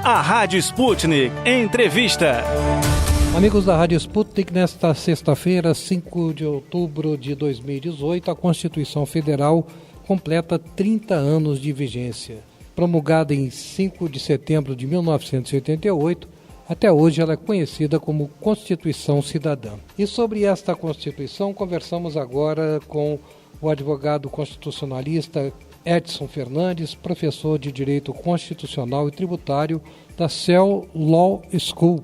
A Rádio Sputnik Entrevista. Amigos da Rádio Sputnik, nesta sexta-feira, 5 de outubro de 2018, a Constituição Federal completa 30 anos de vigência. Promulgada em 5 de setembro de 1988, até hoje ela é conhecida como Constituição Cidadã. E sobre esta Constituição conversamos agora com o advogado constitucionalista Edson Fernandes, professor de Direito Constitucional e Tributário da CEL Law School,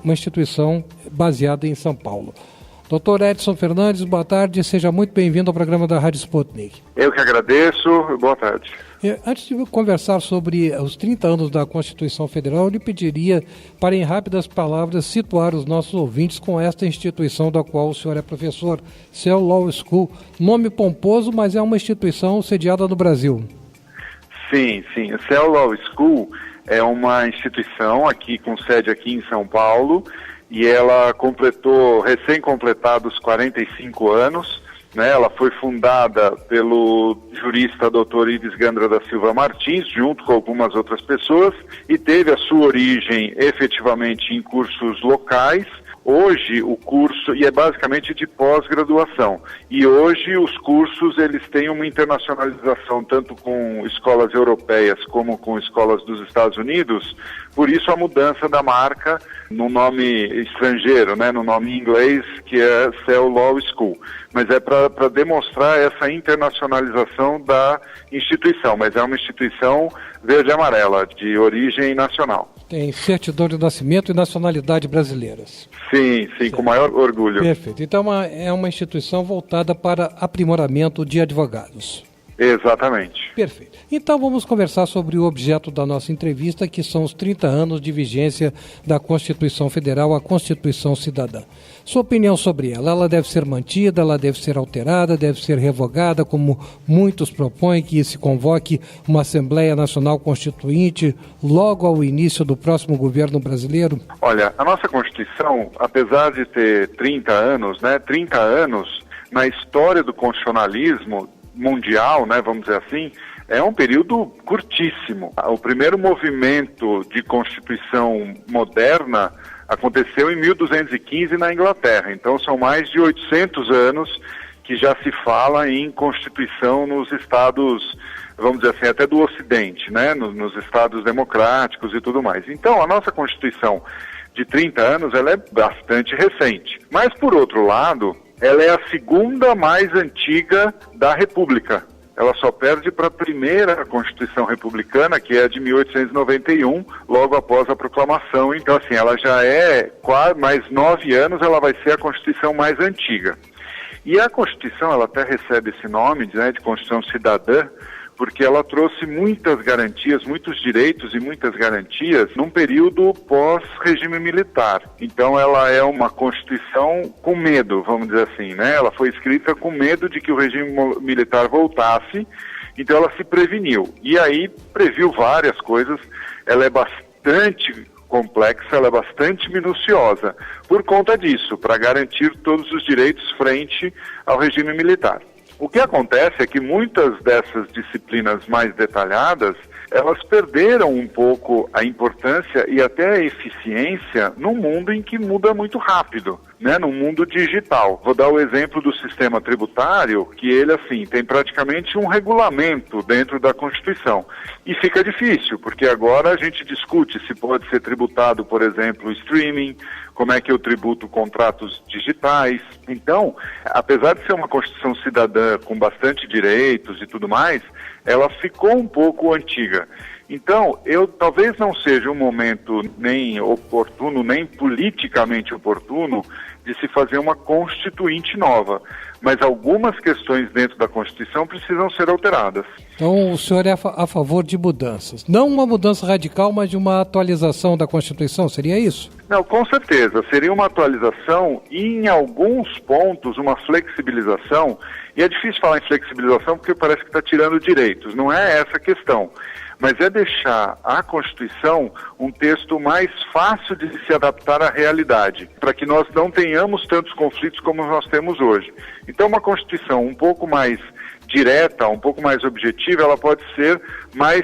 uma instituição baseada em São Paulo. Doutor Edson Fernandes, boa tarde, seja muito bem-vindo ao programa da Rádio Sputnik. Eu que agradeço, boa tarde. Antes de conversar sobre os 30 anos da Constituição Federal, eu lhe pediria, para em rápidas palavras, situar os nossos ouvintes com esta instituição da qual o senhor é professor, CEL Law School. Nome pomposo, mas é uma instituição sediada no Brasil. Sim. A CEL Law School é uma instituição com sede aqui em São Paulo, e ela completou, recém-completados 45 anos, né? Ela foi fundada pelo jurista Dr. Ives Gandra da Silva Martins, junto com algumas outras pessoas, e teve a sua origem efetivamente em cursos locais. Hoje o curso, e é basicamente de pós-graduação, e hoje os cursos eles têm uma internacionalização tanto com escolas europeias como com escolas dos Estados Unidos, por isso a mudança da marca no nome estrangeiro, né, no nome inglês, que é CEL Law School, mas é para demonstrar essa internacionalização da instituição, mas é uma instituição verde-amarela, de origem nacional. Tem certidão de nascimento e nacionalidade brasileiras. Sim, certo. Com o maior orgulho. Perfeito. Então é uma instituição voltada para aprimoramento de advogados. Exatamente. Perfeito. Então vamos conversar sobre o objeto da nossa entrevista, que são os 30 anos de vigência da Constituição Federal, a Constituição Cidadã. Sua opinião sobre ela? Ela deve ser mantida, ela deve ser alterada, deve ser revogada, como muitos propõem que se convoque uma Assembleia Nacional Constituinte logo ao início do próximo governo brasileiro? Olha, a nossa Constituição, apesar de ter 30 anos, né, 30 anos na história do constitucionalismo mundial, né, vamos dizer assim, é um período curtíssimo. O primeiro movimento de Constituição moderna aconteceu em 1215 na Inglaterra, então são mais de 800 anos que já se fala em Constituição nos estados, vamos dizer assim, até do Ocidente, né, nos estados democráticos e tudo mais. Então a nossa Constituição de 30 anos ela é bastante recente, mas por outro lado, ela é a segunda mais antiga da República. Ela só perde para a primeira Constituição Republicana, que é a de 1891, logo após a proclamação. Então, assim, ela já é quase mais 9 anos, ela vai ser a Constituição mais antiga. E a Constituição, ela até recebe esse nome, né, de Constituição Cidadã, porque ela trouxe muitas garantias, muitos direitos e muitas garantias num período pós-regime militar. Então ela é uma Constituição com medo, vamos dizer assim, né? Ela foi escrita com medo de que o regime militar voltasse, então ela se preveniu. E aí previu várias coisas, ela é bastante complexa, ela é bastante minuciosa, por conta disso, para garantir todos os direitos frente ao regime militar. O que acontece é que muitas dessas disciplinas mais detalhadas, elas perderam um pouco a importância e até a eficiência num mundo em que muda muito rápido, né? Num mundo digital. Vou dar o exemplo do sistema tributário, que ele, assim, tem praticamente um regulamento dentro da Constituição. E fica difícil, porque agora a gente discute se pode ser tributado, por exemplo, o streaming, como é que eu tributo contratos digitais. Então, apesar de ser uma Constituição cidadã com bastante direitos e tudo mais, ela ficou um pouco antiga. Então, talvez não seja um momento nem oportuno, nem politicamente oportuno, de se fazer uma constituinte nova. Mas algumas questões dentro da Constituição precisam ser alteradas. Então, o senhor é a favor de mudanças. Não uma mudança radical, mas de uma atualização da Constituição, seria isso? Não, com certeza. Seria uma atualização e, em alguns pontos, uma flexibilização. E é difícil falar em flexibilização porque parece que está tirando direitos. Não é essa a questão. Mas é deixar a Constituição um texto mais fácil de se adaptar à realidade, para que nós não tenhamos tantos conflitos como nós temos hoje. Então, uma Constituição um pouco mais direta, um pouco mais objetiva, ela pode ser mais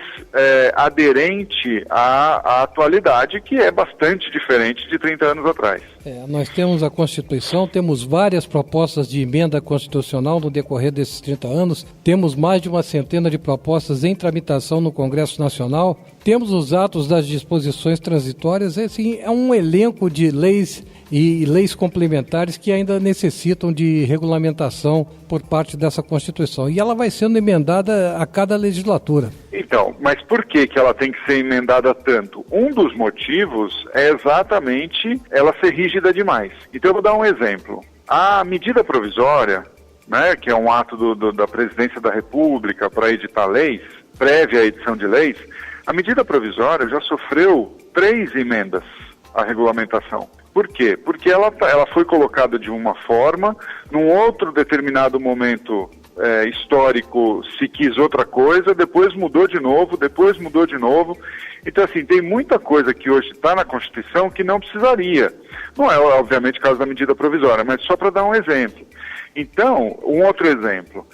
aderente à atualidade, que é bastante diferente de 30 anos atrás. Nós temos a Constituição, temos várias propostas de emenda constitucional no decorrer desses 30 anos, temos mais de uma centena de propostas em tramitação no Congresso Nacional, temos os atos das disposições transitórias, assim, é um elenco de leis e leis complementares que ainda necessitam de regulamentação por parte dessa Constituição. E ela vai sendo emendada a cada legislatura. Então, mas por que ela tem que ser emendada tanto? Um dos motivos é exatamente ela ser rígida demais. Então eu vou dar um exemplo. A medida provisória, né, que é um ato da Presidência da República para editar leis, prévia à edição de leis, a medida provisória já sofreu 3 emendas à regulamentação. Por quê? Porque ela foi colocada de uma forma, num outro determinado momento histórico se quis outra coisa, depois mudou de novo. Então, assim, tem muita coisa que hoje está na Constituição que não precisaria. Não é, obviamente, o caso da medida provisória, mas só para dar um exemplo. Então, um outro exemplo,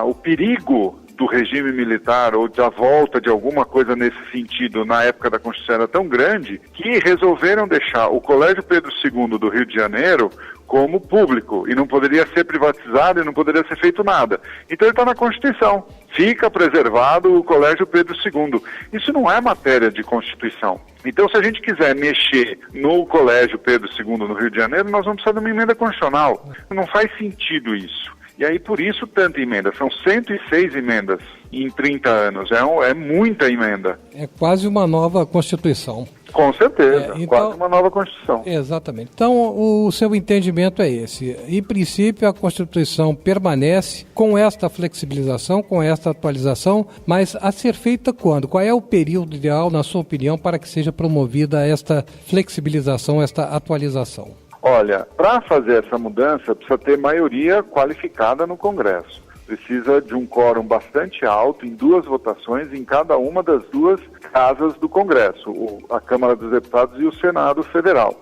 o perigo do regime militar ou da volta de alguma coisa nesse sentido na época da Constituição era tão grande que resolveram deixar o Colégio Pedro II do Rio de Janeiro como público e não poderia ser privatizado e não poderia ser feito nada. Então ele está na Constituição. Fica preservado o Colégio Pedro II. Isso não é matéria de Constituição. Então, se a gente quiser mexer no Colégio Pedro II no Rio de Janeiro, nós vamos precisar de uma emenda constitucional. Não faz sentido isso. E aí, por isso, tanta emenda. São 106 emendas em 30 anos. É muita emenda. É quase uma nova Constituição. Com certeza, quase uma nova Constituição. Exatamente. Então, o seu entendimento é esse. Em princípio, a Constituição permanece com esta flexibilização, com esta atualização, mas a ser feita quando? Qual é o período ideal, na sua opinião, para que seja promovida esta flexibilização, esta atualização? Olha, para fazer essa mudança, precisa ter maioria qualificada no Congresso. Precisa de um quórum bastante alto em 2 votações em cada uma das 2 casas do Congresso, a Câmara dos Deputados e o Senado Federal.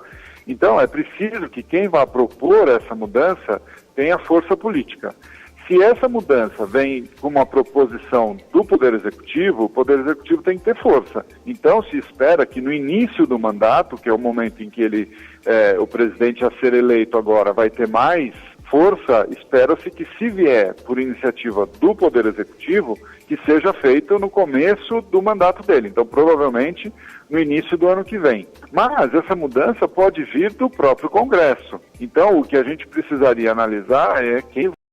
Então, é preciso que quem vá propor essa mudança tenha força política. Se essa mudança vem com uma proposição do Poder Executivo, o Poder Executivo tem que ter força. Então, se espera que no início do mandato, que é o momento em que o presidente a ser eleito agora vai ter mais força, espera-se que, se vier por iniciativa do Poder Executivo, que seja feito no começo do mandato dele. Então, provavelmente, no início do ano que vem. Mas essa mudança pode vir do próprio Congresso. Então, o que a gente precisaria analisar é quem